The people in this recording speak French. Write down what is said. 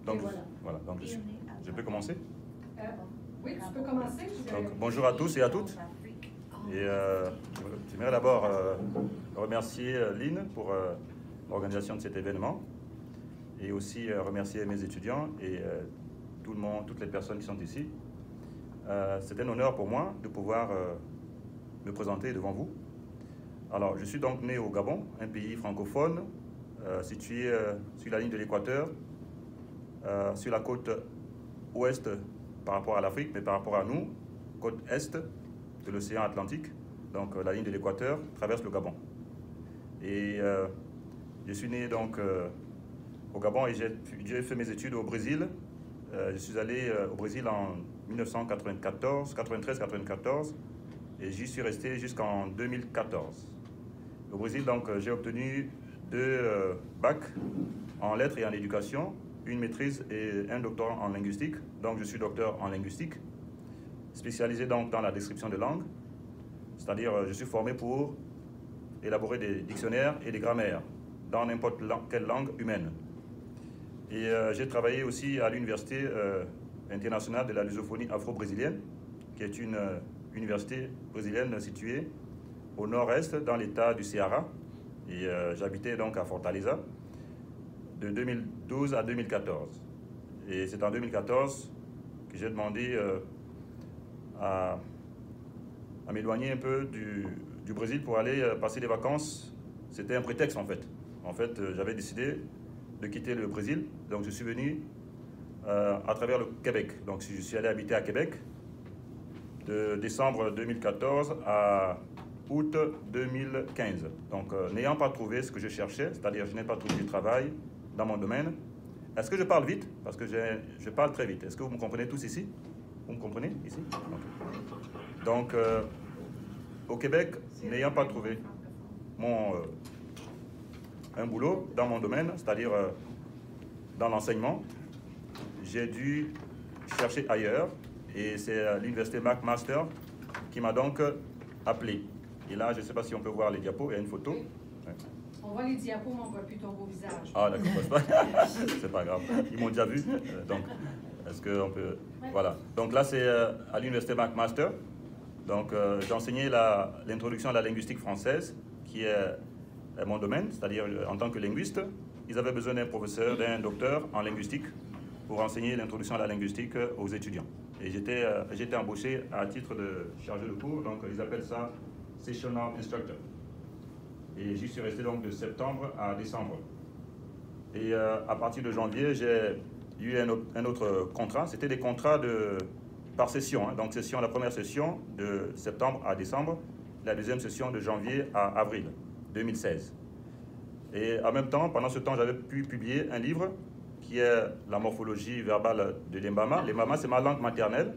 Donc, voilà, donc je peux commencer? Oui, tu peux commencer. Donc, bonjour à tous et à toutes. Et j'aimerais d'abord remercier Lynn pour l'organisation de cet événement et aussi remercier mes étudiants et tout le monde, toutes les personnes qui sont ici. C'est un honneur pour moi de pouvoir me présenter devant vous. Alors, je suis donc né au Gabon, un pays francophone situé sur la ligne de l'équateur, sur la côte ouest par rapport à l'Afrique, mais par rapport à nous, côte est de l'océan Atlantique. Donc, la ligne de l'équateur traverse le Gabon. Et je suis né donc au Gabon et j'ai fait mes études au Brésil. Je suis allé au Brésil en 1993-94 et j'y suis resté jusqu'en 2014. Au Brésil, donc, j'ai obtenu 2 bacs en lettres et en éducation, une maîtrise et un doctorat en linguistique. Donc, je suis docteur en linguistique, spécialisé donc dans la description de langues, c'est-à-dire je suis formé pour élaborer des dictionnaires et des grammaires dans n'importe quelle langue humaine. Et j'ai travaillé aussi à l'Université internationale de la lusophonie afro-brésilienne, qui est une université brésilienne située au nord-est dans l'état du Ceará. Et j'habitais donc à Fortaleza de 2012 à 2014. Et c'est en 2014 que j'ai demandé à m'éloigner un peu du Brésil pour aller passer des vacances. C'était un prétexte en fait. En fait, j'avais décidé de quitter le Brésil. Donc je suis venu à travers le Québec. Donc je suis allé habiter à Québec de décembre 2014 à août 2015. Donc n'ayant pas trouvé ce que je cherchais, c'est-à-dire je n'ai pas trouvé du travail dans mon domaine. Est-ce que je parle vite? Parce que je parle très vite. Est-ce que vous me comprenez tous ici? Vous me comprenez ici? Okay. Donc au Québec, n'ayant pas trouvé un boulot dans mon domaine, c'est-à-dire dans l'enseignement, j'ai dû chercher ailleurs et c'est l'université McMaster qui m'a donc appelé. Et là, je ne sais pas si on peut voir les diapos, il y a une photo. Oui. Ouais. On voit les diapos, mais on ne voit plus ton beau visage. Ah d'accord, c'est pas grave. Ils m'ont déjà vu, donc est-ce qu'on peut... Ouais. Voilà. Donc là, c'est à l'université McMaster. Donc j'ai enseigné l'introduction à la linguistique française, qui est mon domaine, c'est-à-dire en tant que linguiste, ils avaient besoin d'un professeur, d'un docteur en linguistique pour enseigner l'introduction à la linguistique aux étudiants. Et j'étais embauché à titre de chargé de cours, donc ils appellent ça Sessional Instructor. Et j'y suis resté donc de septembre à décembre. Et à partir de janvier, j'ai eu un autre contrat. C'était des contrats par session. Hein. Donc la première session de septembre à décembre, la deuxième session de janvier à avril 2016. Et en même temps, pendant ce temps, j'avais pu publier un livre qui est la morphologie verbale de l'Embama. L'Embama, c'est ma langue maternelle.